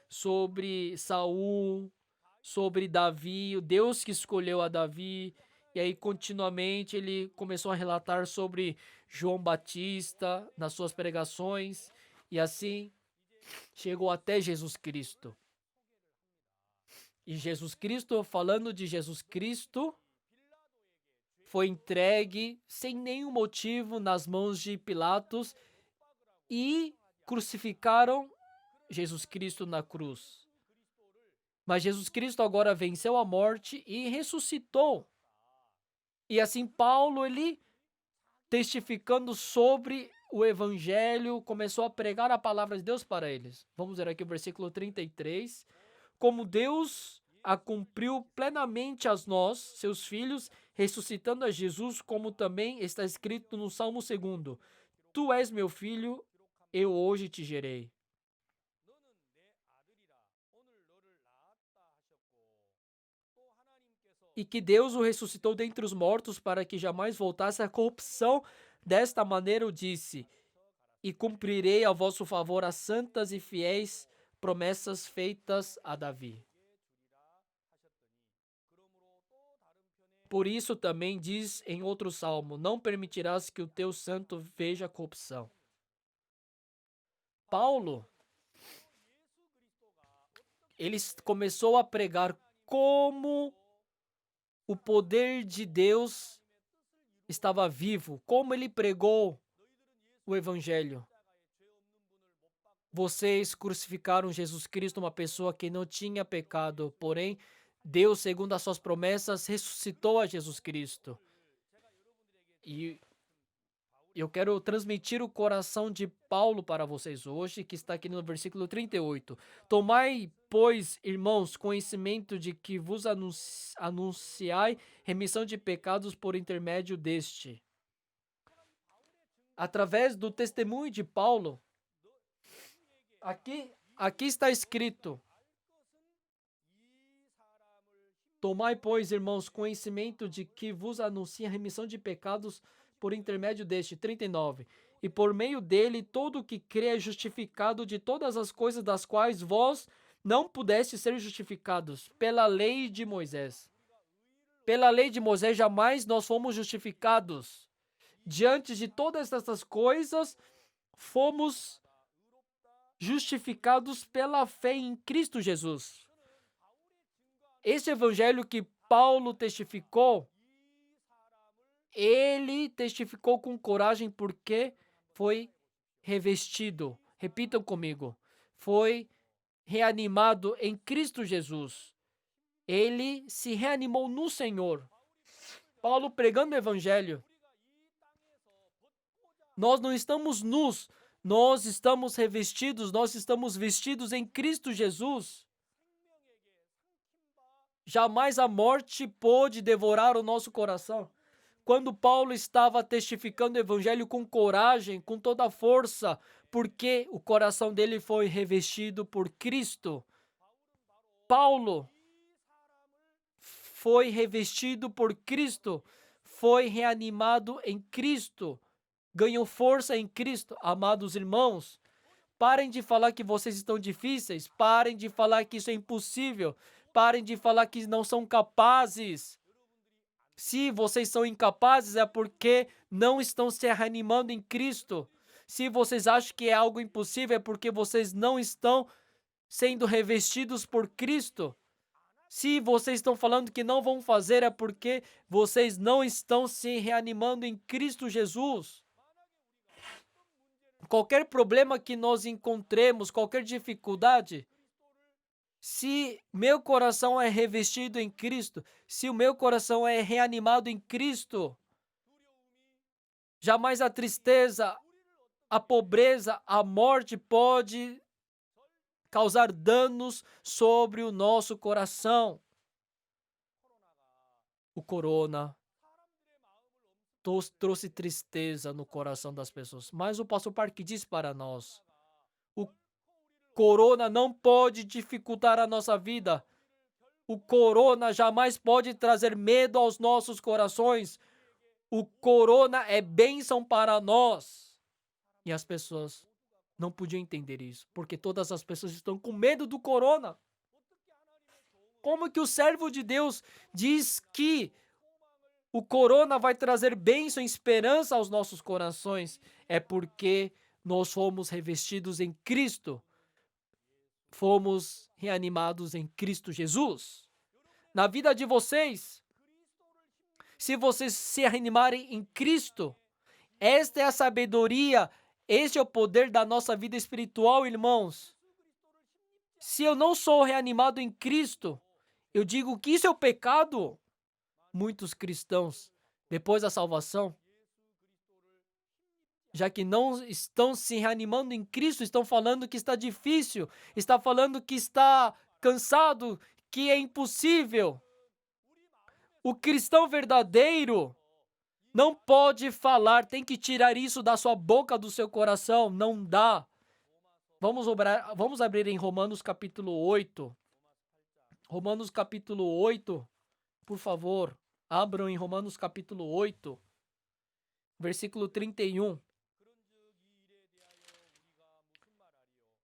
sobre Saul, sobre Davi, o Deus que escolheu a Davi. E aí, continuamente, ele começou a relatar sobre João Batista nas suas pregações. E assim, chegou até Jesus Cristo. E Jesus Cristo, falando de Jesus Cristo, foi entregue sem nenhum motivo nas mãos de Pilatos e crucificaram Jesus Cristo na cruz. Mas Jesus Cristo agora venceu a morte e ressuscitou. E assim Paulo, ele testificando sobre o evangelho, começou a pregar a palavra de Deus para eles. Vamos ver aqui o versículo 33. Como Deus a cumpriu plenamente a nós, seus filhos, ressuscitando a Jesus, como também está escrito no Salmo 2. Tu és meu filho, eu hoje te gerei. E que Deus o ressuscitou dentre os mortos para que jamais voltasse à corrupção. Desta maneira o disse, e cumprirei a vosso favor as santas e fiéis promessas feitas a Davi. Por isso também diz em outro salmo, não permitirás que o teu santo veja corrupção. Paulo, ele começou a pregar como o poder de Deus estava vivo, como ele pregou o evangelho. Vocês crucificaram Jesus Cristo, uma pessoa que não tinha pecado, porém Deus, segundo as suas promessas, ressuscitou a Jesus Cristo. E eu quero transmitir o coração de Paulo para vocês hoje, que está aqui no versículo 38. Tomai, pois, irmãos, conhecimento de que vos anunciai remissão de pecados por intermédio deste. Através do testemunho de Paulo, aqui está escrito: tomai, pois, irmãos, conhecimento de que vos anuncia a remissão de pecados por intermédio deste. 39. E por meio dele, todo o que crê é justificado de todas as coisas das quais vós não pudestes ser justificados pela lei de Moisés. Pela lei de Moisés, jamais nós fomos justificados. Diante de todas essas coisas, fomos justificados pela fé em Cristo Jesus. Este evangelho que Paulo testificou, ele testificou com coragem porque foi revestido. Repitam comigo. Foi reanimado em Cristo Jesus. Ele se reanimou no Senhor. Paulo pregando o evangelho. Nós não estamos nus, nós estamos revestidos, nós estamos vestidos em Cristo Jesus. Jamais a morte pôde devorar o nosso coração. Quando Paulo estava testificando o evangelho com coragem, com toda a força, porque o coração dele foi revestido por Cristo. Paulo foi revestido por Cristo, foi reanimado em Cristo, ganhou força em Cristo. Amados irmãos, parem de falar que vocês estão difíceis, parem de falar que isso é impossível, parem de falar que não são capazes. Se vocês são incapazes, é porque não estão se reanimando em Cristo. Se vocês acham que é algo impossível, é porque vocês não estão sendo revestidos por Cristo. Se vocês estão falando que não vão fazer, é porque vocês não estão se reanimando em Cristo Jesus. Qualquer problema que nós encontremos, qualquer dificuldade, se meu coração é revestido em Cristo, se o meu coração é reanimado em Cristo, jamais a tristeza, a pobreza, a morte pode causar danos sobre o nosso coração. O corona trouxe tristeza no coração das pessoas, mas o pastor Park diz para nós: o corona não pode dificultar a nossa vida. O corona jamais pode trazer medo aos nossos corações. O corona é bênção para nós. E as pessoas não podiam entender isso, porque todas as pessoas estão com medo do corona. Como que o servo de Deus diz que o corona vai trazer bênção e esperança aos nossos corações? É porque nós fomos revestidos em Cristo, fomos reanimados em Cristo Jesus. Na vida de vocês, se vocês se reanimarem em Cristo, esta é a sabedoria, este é o poder da nossa vida espiritual, irmãos. Se eu não sou reanimado em Cristo, eu digo que isso é o pecado. Muitos cristãos, depois da salvação, já que não estão se reanimando em Cristo, estão falando que está difícil, está falando que está cansado, que é impossível. O cristão verdadeiro não pode falar, tem que tirar isso da sua boca, do seu coração. Não dá. Vamos abrir em Romanos capítulo 8. Romanos capítulo 8, por favor. Abram em Romanos capítulo 8, versículo 31.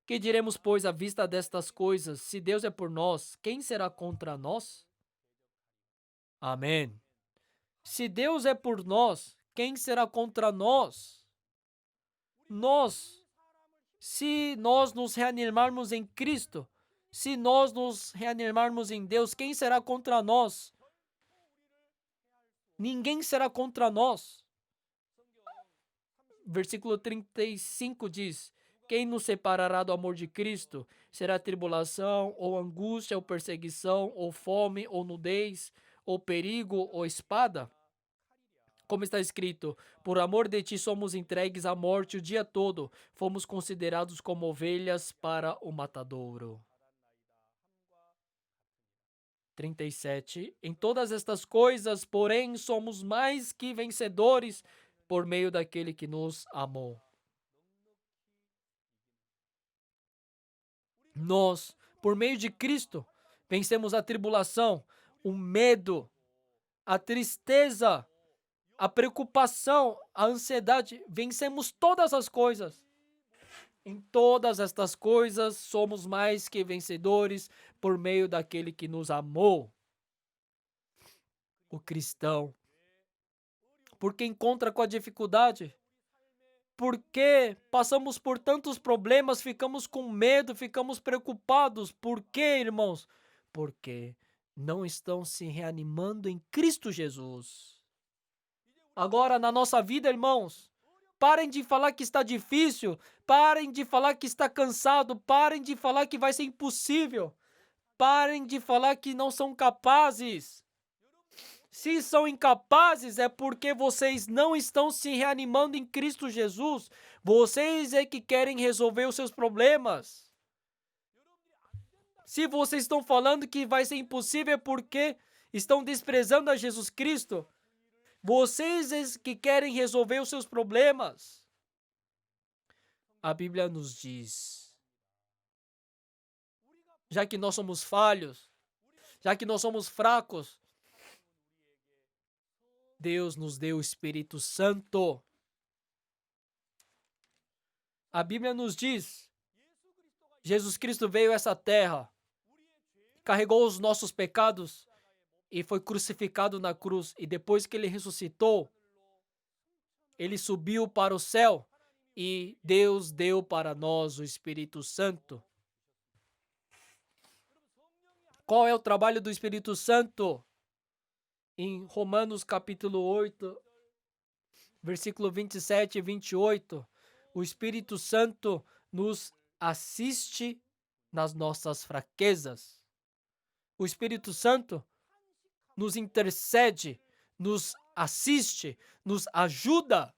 Que diremos, pois, à vista destas coisas? Se Deus é por nós, quem será contra nós? Amém. Se Deus é por nós, quem será contra nós? Se nós nos reanimarmos em Cristo, se nós nos reanimarmos em Deus, quem será contra nós? Ninguém será contra nós. Versículo 35 diz: quem nos separará do amor de Cristo? Será tribulação, ou angústia, ou perseguição, ou fome, ou nudez, ou perigo, ou espada? Como está escrito, por amor de ti somos entregues à morte o dia todo, fomos considerados como ovelhas para o matadouro. 37. Em todas estas coisas, porém, somos mais que vencedores por meio daquele que nos amou. Nós, por meio de Cristo, vencemos a tribulação, o medo, a tristeza, a preocupação, a ansiedade. Vencemos todas as coisas. Em todas estas coisas, somos mais que vencedores por meio daquele que nos amou. O cristão, porque encontra com a dificuldade, porque passamos por tantos problemas, ficamos com medo, ficamos preocupados. Por quê, irmãos? Porque não estão se reanimando em Cristo Jesus. Agora, na nossa vida, irmãos, parem de falar que está difícil, parem de falar que está cansado, parem de falar que vai ser impossível, parem de falar que não são capazes. Se são incapazes, é porque vocês não estão se reanimando em Cristo Jesus. Vocês é que querem resolver os seus problemas. Se vocês estão falando que vai ser impossível, é porque estão desprezando a Jesus Cristo. Vocês é que querem resolver os seus problemas. A Bíblia nos diz, já que nós somos falhos, já que nós somos fracos, Deus nos deu o Espírito Santo. A Bíblia nos diz, Jesus Cristo veio a essa terra, carregou os nossos pecados e foi crucificado na cruz. E depois que ele ressuscitou, ele subiu para o céu e Deus deu para nós o Espírito Santo. Qual é o trabalho do Espírito Santo? Em Romanos capítulo 8, versículo 27 e 28, o Espírito Santo nos assiste nas nossas fraquezas. O Espírito Santo nos intercede, nos assiste, nos ajuda.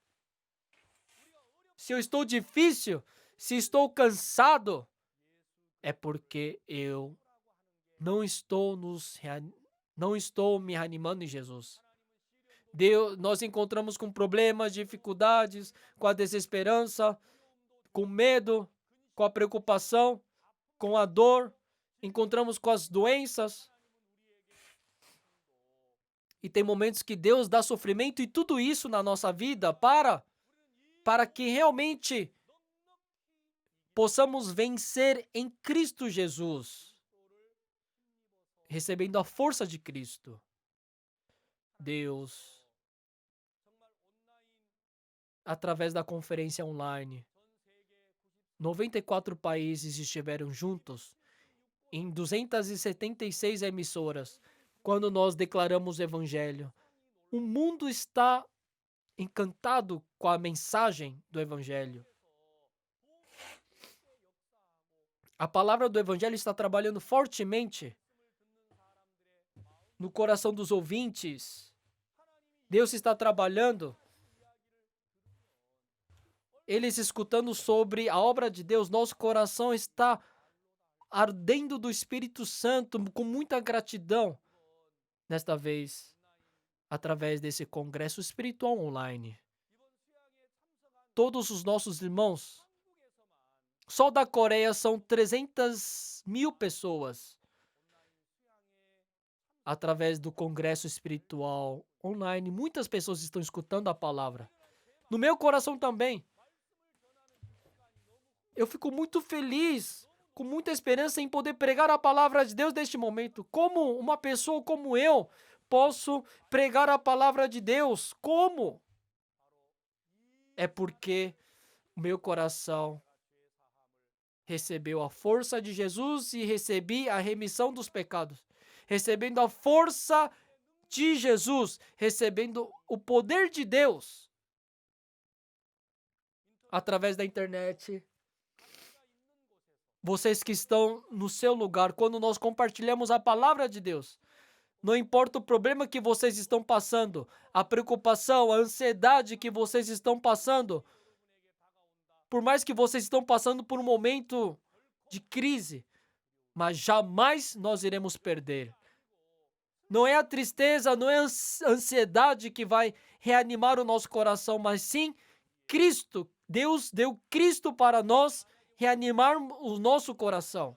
Se eu estou difícil, se estou cansado, é porque eu não estou me reanimando em Jesus. Nós encontramos com problemas, dificuldades, com a desesperança, com medo, com a preocupação, com a dor, encontramos com as doenças. E tem momentos que Deus dá sofrimento e tudo isso na nossa vida para que realmente possamos vencer em Cristo Jesus, recebendo a força de Cristo. Deus, através da conferência online, 94 países estiveram juntos em 276 emissoras quando nós declaramos o Evangelho. O mundo está encantado com a mensagem do Evangelho. A palavra do Evangelho está trabalhando fortemente no coração dos ouvintes. Deus está trabalhando. Eles escutando sobre a obra de Deus, nosso coração está ardendo do Espírito Santo com muita gratidão. Desta vez, através desse congresso espiritual online. Todos os nossos irmãos, só da Coreia são 300.000 pessoas. Através do congresso espiritual online, muitas pessoas estão escutando a palavra. No meu coração também. Eu fico muito feliz, com muita esperança em poder pregar a palavra de Deus neste momento. Como uma pessoa como eu posso pregar a palavra de Deus? Como? É porque o meu coração recebeu a força de Jesus e recebi a remissão dos pecados. Recebendo a força de Jesus, recebendo o poder de Deus através da internet. Vocês que estão no seu lugar, quando nós compartilhamos a palavra de Deus, não importa o problema que vocês estão passando, a preocupação, a ansiedade que vocês estão passando, por mais que vocês estão passando por um momento de crise, mas jamais nós iremos perder. Não é a tristeza, não é a ansiedade que vai reanimar o nosso coração, mas sim Cristo. Deus deu Cristo para nós reanimar o nosso coração.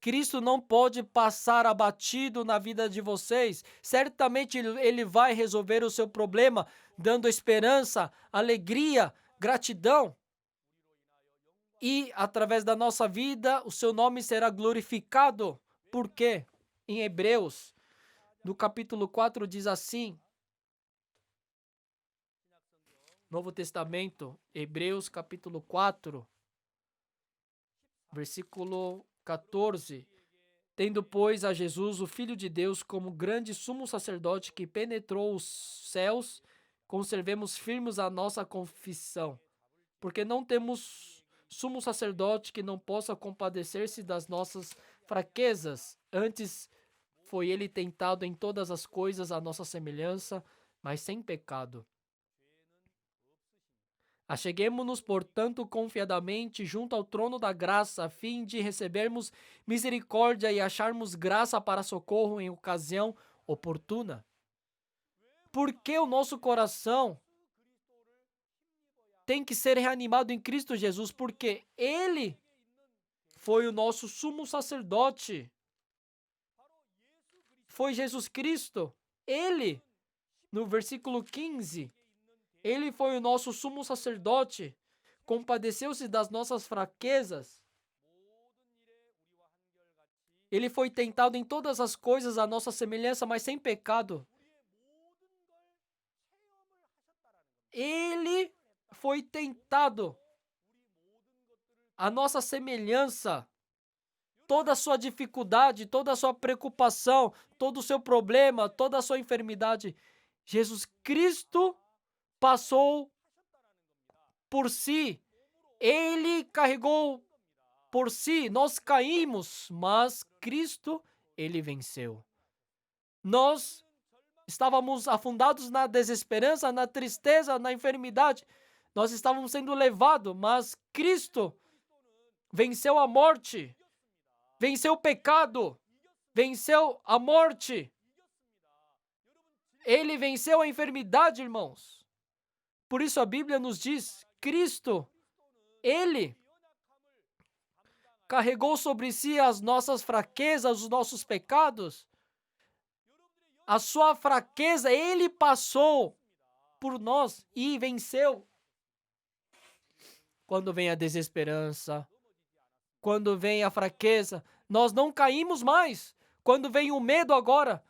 Cristo não pode passar abatido na vida de vocês. Certamente Ele vai resolver o seu problema, dando esperança, alegria, gratidão. E através da nossa vida, o seu nome será glorificado. Por quê? Em Hebreus, no capítulo 4, diz assim. Novo Testamento, Hebreus capítulo 4, versículo 14. Tendo, pois, a Jesus, o Filho de Deus, como grande sumo sacerdote que penetrou os céus, conservemos firmes a nossa confissão, porque não temos sumo sacerdote que não possa compadecer-se das nossas fraquezas. Antes foi ele tentado em todas as coisas à nossa semelhança, mas sem pecado. Acheguemo-nos, portanto, confiadamente junto ao trono da graça, a fim de recebermos misericórdia e acharmos graça para socorro em ocasião oportuna. Porque o nosso coração tem que ser reanimado em Cristo Jesus, porque Ele foi o nosso sumo sacerdote. Foi Jesus Cristo. Ele, no versículo 15, Ele foi o nosso sumo sacerdote, compadeceu-se das nossas fraquezas. Ele foi tentado em todas as coisas à nossa semelhança, mas sem pecado. Ele foi tentado à nossa semelhança. Toda a sua dificuldade, toda a sua preocupação, todo o seu problema, toda a sua enfermidade, Jesus Cristo passou por si. Ele carregou por si. Nós caímos, mas Cristo, Ele venceu. Nós estávamos afundados na desesperança, na tristeza, na enfermidade. Nós estávamos sendo levados, mas Cristo venceu a morte. Venceu o pecado. Venceu a morte. Ele venceu a enfermidade, irmãos. Por isso a Bíblia nos diz, Cristo, Ele carregou sobre si as nossas fraquezas, os nossos pecados. A sua fraqueza, Ele passou. por nós e venceu. Quando vem a desesperança, quando vem a fraqueza, nós não caímos mais. Quando vem o medo agora,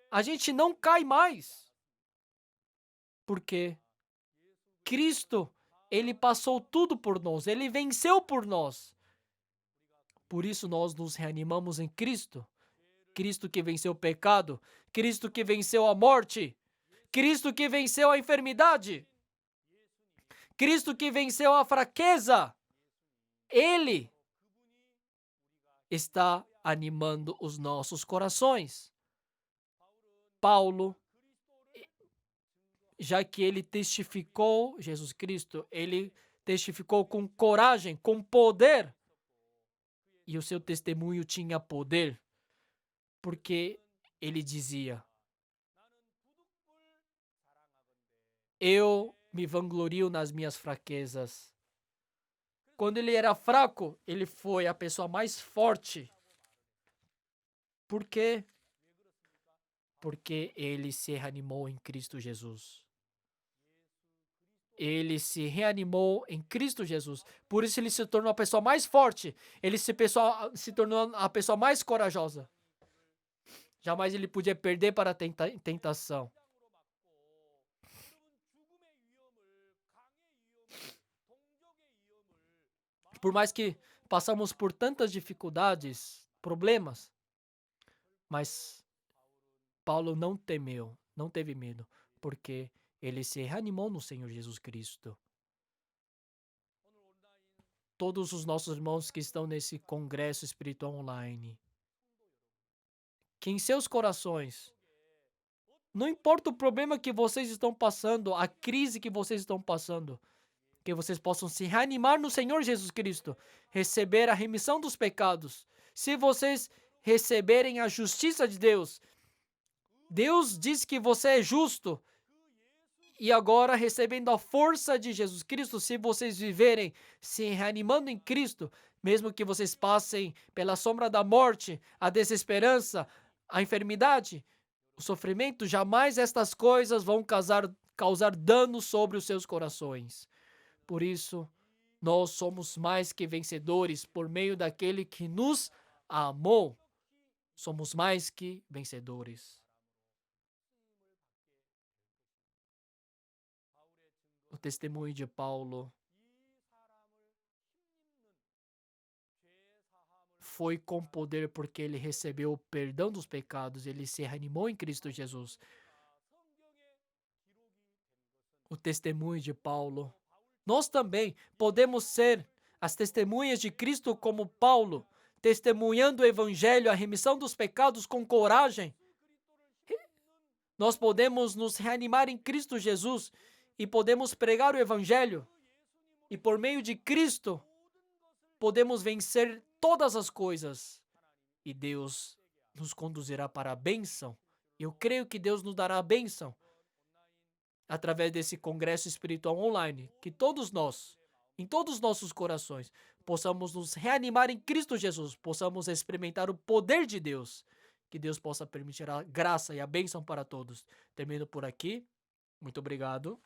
a gente não cai mais. Porque Cristo, ele passou tudo por nós, ele venceu por nós. Por isso nós nos reanimamos em Cristo. Cristo que venceu o pecado, Cristo que venceu a morte, Cristo que venceu a enfermidade, Cristo que venceu a fraqueza. Ele está animando os nossos corações. Paulo, já que ele testificou, Jesus Cristo, ele testificou com coragem, com poder, e o seu testemunho tinha poder, porque ele dizia: eu me vanglorio nas minhas fraquezas. Quando ele era fraco, ele foi a pessoa mais forte. Por quê? Porque ele se reanimou em Cristo Jesus. Ele se reanimou em Cristo Jesus. Por isso ele se tornou a pessoa mais forte. Ele se tornou a pessoa mais corajosa. Jamais ele podia perder para a tentação. Por mais que passamos por tantas dificuldades, problemas, mas Paulo não temeu, não teve medo, porque ele se reanimou no Senhor Jesus Cristo. Todos os nossos irmãos que estão nesse congresso espiritual online, que em seus corações, não importa o problema que vocês estão passando, a crise que vocês estão passando, que vocês possam se reanimar no Senhor Jesus Cristo, receber a remissão dos pecados. Se vocês receberem a justiça de Deus, Deus diz que você é justo. E agora, recebendo a força de Jesus Cristo, se vocês viverem se reanimando em Cristo, mesmo que vocês passem pela sombra da morte, a desesperança, a enfermidade, o sofrimento, jamais estas coisas vão causar dano sobre os seus corações. Por isso, nós somos mais que vencedores por meio daquele que nos amou. Somos mais que vencedores. O testemunho de Paulo foi com poder porque ele recebeu o perdão dos pecados, ele se reanimou em Cristo Jesus. O testemunho de Paulo. Nós também podemos ser as testemunhas de Cristo como Paulo, testemunhando o evangelho, a remissão dos pecados com coragem. Nós podemos nos reanimar em Cristo Jesus e podemos pregar o evangelho. E por meio de Cristo, podemos vencer todas as coisas. E Deus nos conduzirá para a bênção. Eu creio que Deus nos dará a bênção através desse congresso espiritual online. Que todos nós, em todos os nossos corações, possamos nos reanimar em Cristo Jesus. Possamos experimentar o poder de Deus. Que Deus possa permitir a graça e a bênção para todos. Termino por aqui. Muito obrigado.